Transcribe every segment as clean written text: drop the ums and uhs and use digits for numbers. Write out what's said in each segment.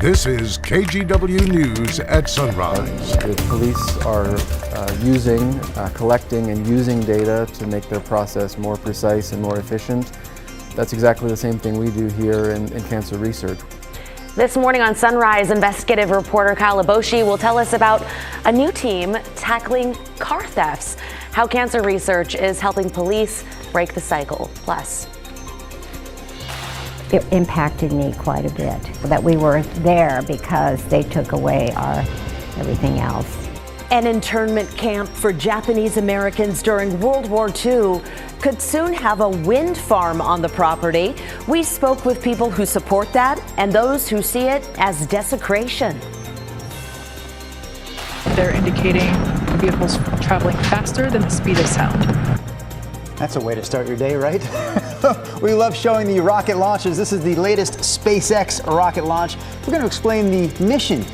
This is KGW News at Sunrise. The police are collecting and using data to make their process more precise and more efficient. That's exactly the same thing we do here in cancer research. This morning on Sunrise, investigative reporter Kyle Aboshi will tell us about a new team tackling car thefts, how cancer research is helping police break the cycle. Plus, it impacted me quite a bit that we were there because they took away our everything else. An internment camp for Japanese Americans during World War II could soon have a wind farm on the property. We spoke with people who support that and those who see it as desecration. They're indicating vehicles traveling faster than the speed of sound. That's a way to start your day, right? We love showing the rocket launches. This is the latest SpaceX rocket launch. We're going to explain the mission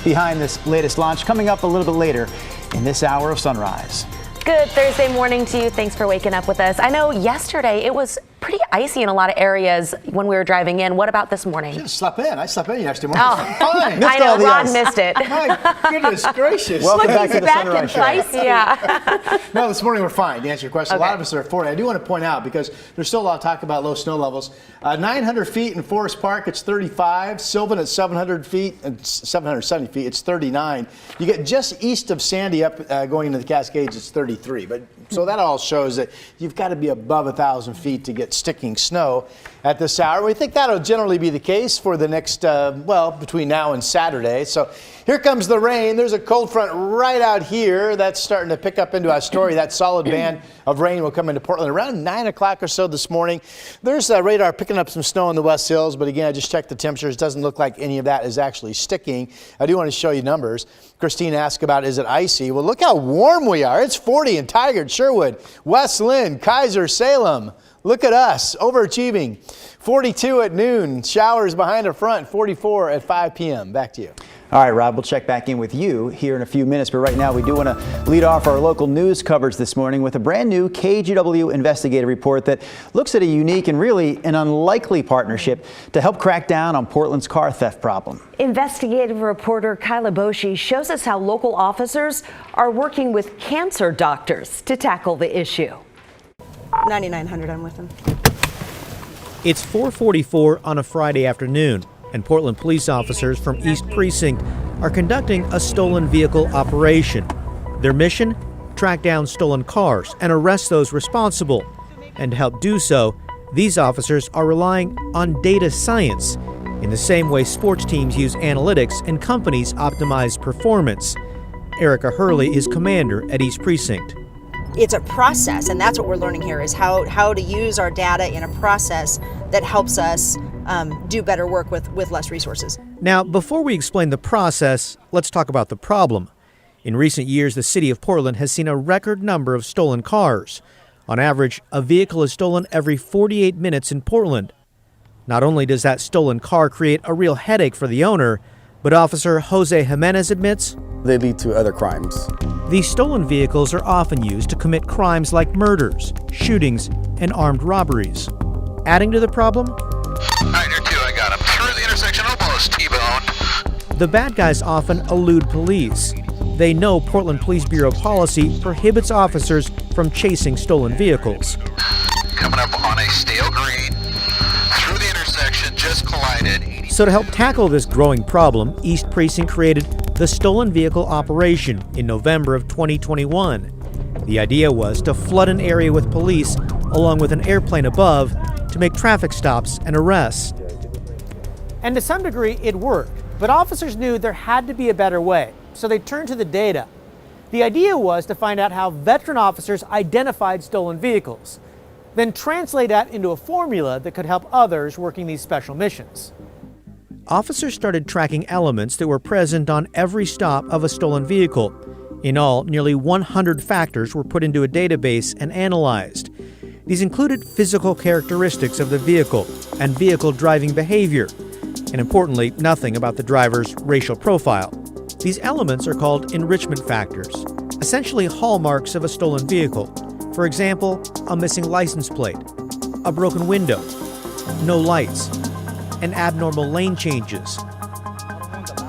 behind this latest launch coming up a little bit later in this hour of Sunrise. Good Thursday morning to you. Thanks for waking up with us. I know yesterday it was pretty icy in a lot of areas when we were driving in. What about this morning? I slept in yesterday morning. Oh, Fine. I know, Ron missed it. My goodness gracious. Welcome back to the back Sunrise and Show. feisty. Yeah. No, this morning we're fine, to answer your question. Okay. A lot of us are at 40. I do want to point out, because there's still a lot of talk about low snow levels. 900 feet in Forest Park, it's 35. Sylvan at 700 feet and 770 feet, it's 39. You get just east of Sandy up going into the Cascades, it's 33. But so that all shows that you've got to be above 1,000 feet to get sticking snow at this hour. We think that'll generally be the case for the next, between now and Saturday. So here comes the rain. There's a cold front right out here that's starting to pick up into our story. That solid band of rain will come into Portland around 9 o'clock or so this morning. There's radar picking up some snow in the West Hills, but again, I just checked the temperatures. It doesn't look like any of that is actually sticking. I do want to show you numbers. Christine asked about, is it icy? Well, look how warm we are. It's 40 in Tigard, Sherwood, West Lynn, Kaiser, Salem. Look at us, overachieving. 42 at noon, showers behind the front, 44 at 5 p.m. Back to you. All right, Rob, we'll check back in with you here in a few minutes. But right now, we do want to lead off our local news coverage this morning with a brand new KGW investigative report that looks at a unique and really an unlikely partnership to help crack down on Portland's car theft problem. Investigative reporter Kyle Aboshi shows us how local officers are working with cancer doctors to tackle the issue. 9900, I'm with him. It's 4:44 on a Friday afternoon, and Portland police officers from East Precinct are conducting a stolen vehicle operation. Their mission? Track down stolen cars and arrest those responsible. And to help do so, these officers are relying on data science in the same way sports teams use analytics and companies optimize performance. Erica Hurley is commander at East Precinct. It's a process, and that's what we're learning here, is how to use our data in a process that helps us do better work with less resources. Now, before we explain the process, let's talk about the problem. In recent years, the city of Portland has seen a record number of stolen cars. On average, a vehicle is stolen every 48 minutes in Portland. Not only does that stolen car create a real headache for the owner, but Officer Jose Jimenez admits they lead to other crimes. These stolen vehicles are often used to commit crimes like murders, shootings, and armed robberies. Adding to the problem, 902, I got him. Through the intersection, almost T-boned. The bad guys often elude police. They know Portland Police Bureau policy prohibits officers from chasing stolen vehicles. Coming up on a stale green, through the intersection, just collided. So to help tackle this growing problem, East Precinct created the Stolen Vehicle Operation in November of 2021. The idea was to flood an area with police along with an airplane above to make traffic stops and arrests. And to some degree, it worked. But officers knew there had to be a better way, so they turned to the data. The idea was to find out how veteran officers identified stolen vehicles, then translate that into a formula that could help others working these special missions. Officers started tracking elements that were present on every stop of a stolen vehicle. In all, nearly 100 factors were put into a database and analyzed. These included physical characteristics of the vehicle and vehicle driving behavior, and importantly, nothing about the driver's racial profile. These elements are called enrichment factors, essentially hallmarks of a stolen vehicle. For example, a missing license plate, a broken window, no lights, and abnormal lane changes.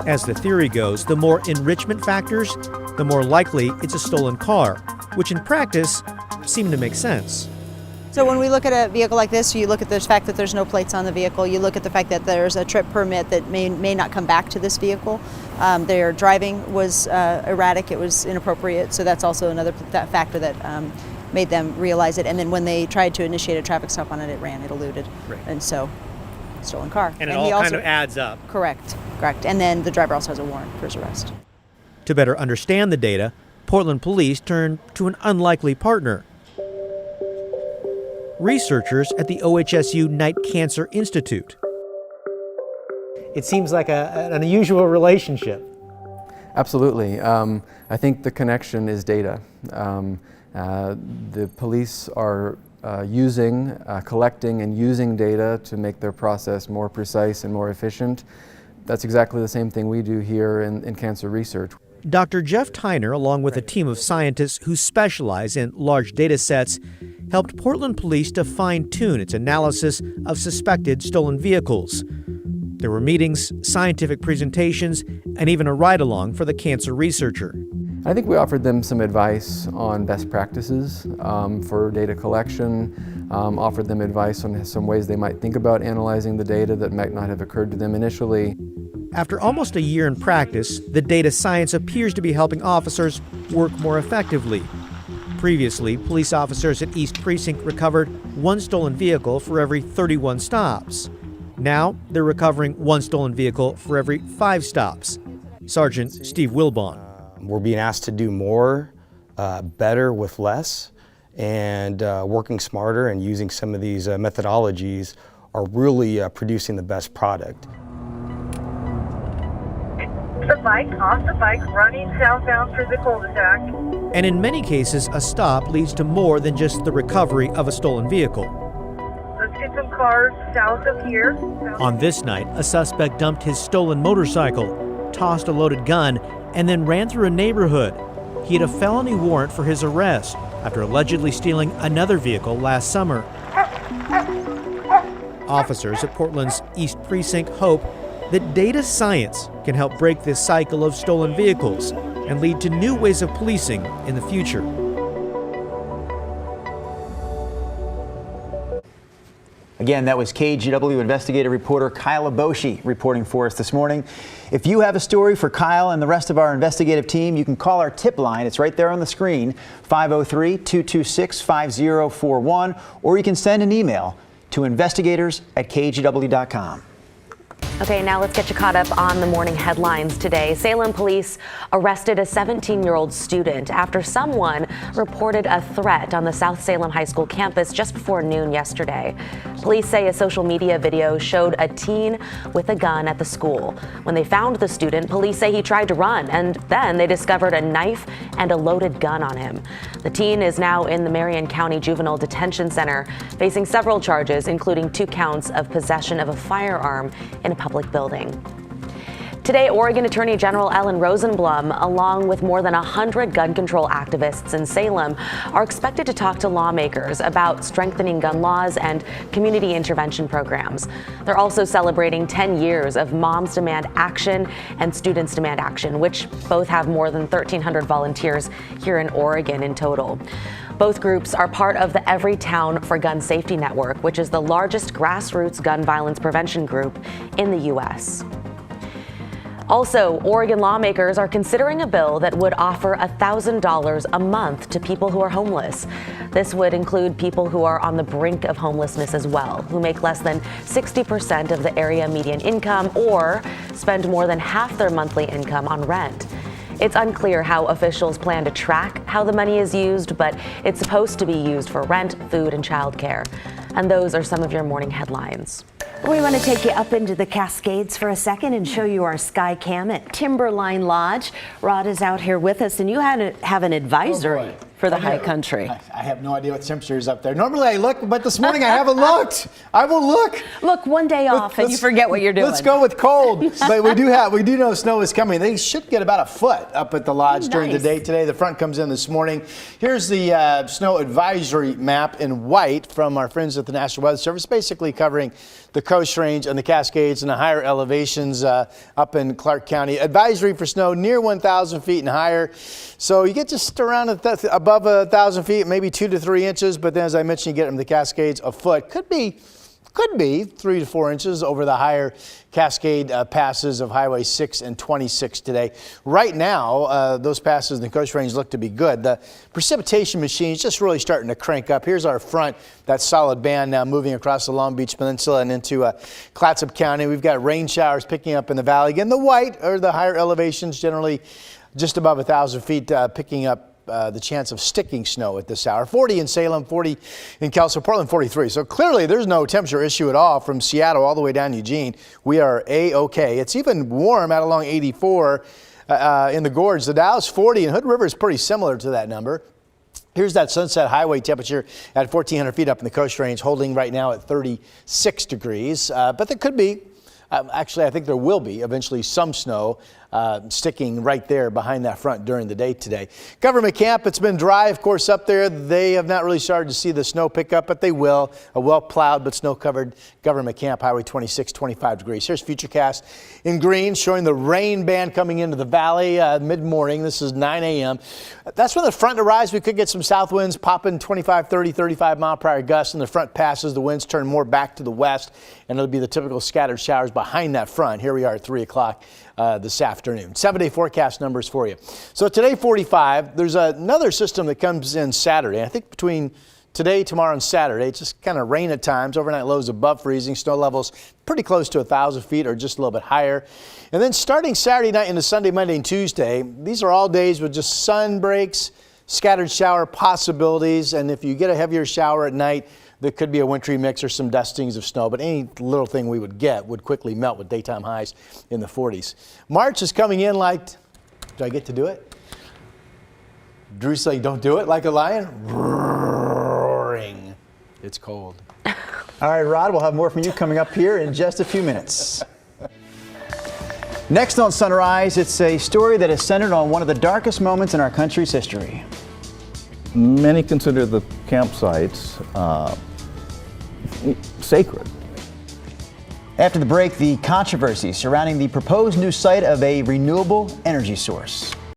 As the theory goes, the more enrichment factors, the more likely it's a stolen car, which in practice seemed to make sense. So when we look at a vehicle like this, you look at the fact that there's no plates on the vehicle, you look at the fact that there's a trip permit that may not come back to this vehicle. Their driving was erratic, it was inappropriate, so that's also another factor that made them realize it. And then when they tried to initiate a traffic stop on it, it eluded. Right. And so, stolen car. And it all kind of adds up. Correct. And then the driver also has a warrant for his arrest. To better understand the data, Portland police turned to an unlikely partner. Researchers at the OHSU Night Cancer Institute. It seems like an unusual relationship. Absolutely. I think the connection is data. The police are collecting and using data to make their process more precise and more efficient. That's exactly the same thing we do here in cancer research. Dr. Jeff Tyner, along with a team of scientists who specialize in large data sets, helped Portland police to fine-tune its analysis of suspected stolen vehicles. There were meetings, scientific presentations, and even a ride-along for the cancer researcher. I think we offered them some advice on best practices for data collection, offered them advice on some ways they might think about analyzing the data that might not have occurred to them initially. After almost a year in practice, the data science appears to be helping officers work more effectively. Previously, police officers at East Precinct recovered one stolen vehicle for every 31 stops. Now, they're recovering one stolen vehicle for every 5 stops. Sergeant Steve Wilbon. We're being asked to do more, better with less, and working smarter and using some of these methodologies are really producing the best product. The bike, off the bike, running southbound through the cul-de-sac. And in many cases, a stop leads to more than just the recovery of a stolen vehicle. Let's get some cars south of here. On this night, a suspect dumped his stolen motorcycle, tossed a loaded gun, and then ran through a neighborhood. He had a felony warrant for his arrest after allegedly stealing another vehicle last summer. Officers at Portland's East Precinct hope that data science can help break this cycle of stolen vehicles and lead to new ways of policing in the future. Again, that was KGW investigative reporter Kyle Aboshi reporting for us this morning. If you have a story for Kyle and the rest of our investigative team, you can call our tip line. It's right there on the screen, 503-226-5041, or you can send an email to investigators@kgw.com. Okay, now let's get you caught up on the morning headlines today. Salem police arrested a 17-year-old student after someone reported a threat on the South Salem High School campus just before noon yesterday. Police say a social media video showed a teen with a gun at the school. When they found the student, police say he tried to run, and then they discovered a knife and a loaded gun on him. The teen is now in the Marion County Juvenile Detention Center, facing several charges, including 2 counts of possession of a firearm in a public building. Today, Oregon Attorney General Ellen Rosenblum, along with more than 100 gun control activists in Salem, are expected to talk to lawmakers about strengthening gun laws and community intervention programs. They're also celebrating 10 years of Moms Demand Action and Students Demand Action, which both have more than 1,300 volunteers here in Oregon in total. Both groups are part of the Every Town for Gun Safety Network, which is the largest grassroots gun violence prevention group in the U.S. Also, Oregon lawmakers are considering a bill that would offer $1,000 a month to people who are homeless. This would include people who are on the brink of homelessness as well, who make less than 60% of the area median income or spend more than half their monthly income on rent. It's unclear how officials plan to track how the money is used, but it's supposed to be used for rent, food, and childcare. And those are some of your morning headlines. We want to take you up into the Cascades for a second and show you our sky cam at Timberline Lodge. Rod is out here with us, and you have an advisory for the high country. I have no idea what the temperature is up there. Normally I look, but this morning I haven't looked. I will look. Look, one day off and you forget what you're doing. Let's go with cold. But we do know snow is coming. They should get about a foot up at the lodge during the day today. The front comes in this morning. Here's the snow advisory map in white from our friends at the National Weather Service, basically covering the Coast Range and the Cascades and the higher elevations up in Clark County. Advisory for snow near 1,000 feet and higher. So you get just around above 1,000 feet, maybe 2 to 3 inches. But then, as I mentioned, you get in the Cascades a foot. Could be 3 to 4 inches over the higher Cascade passes of Highway 6 and 26 today. Right now, those passes in the Coast Range look to be good. The precipitation machine is just really starting to crank up. Here's our front, that solid band now moving across the Long Beach Peninsula and into Clatsop County. We've got rain showers picking up in the valley. Again, the white or the higher elevations, generally just above 1,000 feet, picking up the chance of sticking snow at this hour. 40 in Salem, 40 in Kelso, Portland 43. So clearly there's no temperature issue at all from Seattle all the way down to Eugene. We are A-OK. It's even warm out along 84 in the Gorge. The Dow's 40 and Hood River is pretty similar to that number. Here's that Sunset Highway temperature at 1,400 feet up in the Coast Range, holding right now at 36 degrees. But there could be, actually I think there will be eventually some snow sticking right there behind that front during the day today. Government Camp, it's been dry, of course, up there. They have not really started to see the snow pick up, but they will. A well-plowed but snow-covered Government Camp, Highway 26, 25 degrees. Here's Futurecast in green, showing the rain band coming into the valley mid-morning. This is 9 a.m. That's when the front arrives. We could get some south winds popping 25, 30, 35 mile per hour gusts, and the front passes. The winds turn more back to the west, and it'll be the typical scattered showers behind that front. Here we are at 3 o'clock. This afternoon. 7-day forecast numbers for you. So today 45, there's another system that comes in Saturday. I think between today, tomorrow, and Saturday, it's just kind of rain at times. Overnight lows above freezing. Snow levels pretty close to 1,000 feet or just a little bit higher. And then starting Saturday night into Sunday, Monday, and Tuesday, these are all days with just sun breaks, scattered shower possibilities. And if you get a heavier shower at night, there could be a wintry mix or some dustings of snow, but any little thing we would get would quickly melt with daytime highs in the 40s. March is coming in like, do I get to do it? Drew's like, don't do it like a lion. Roaring. It's cold. All right, Rod, we'll have more from you coming up here in just a few minutes. Next on Sunrise, it's a story that is centered on one of the darkest moments in our country's history. Many consider the campsites sacred. After the break, the controversy surrounding the proposed new site of a renewable energy source.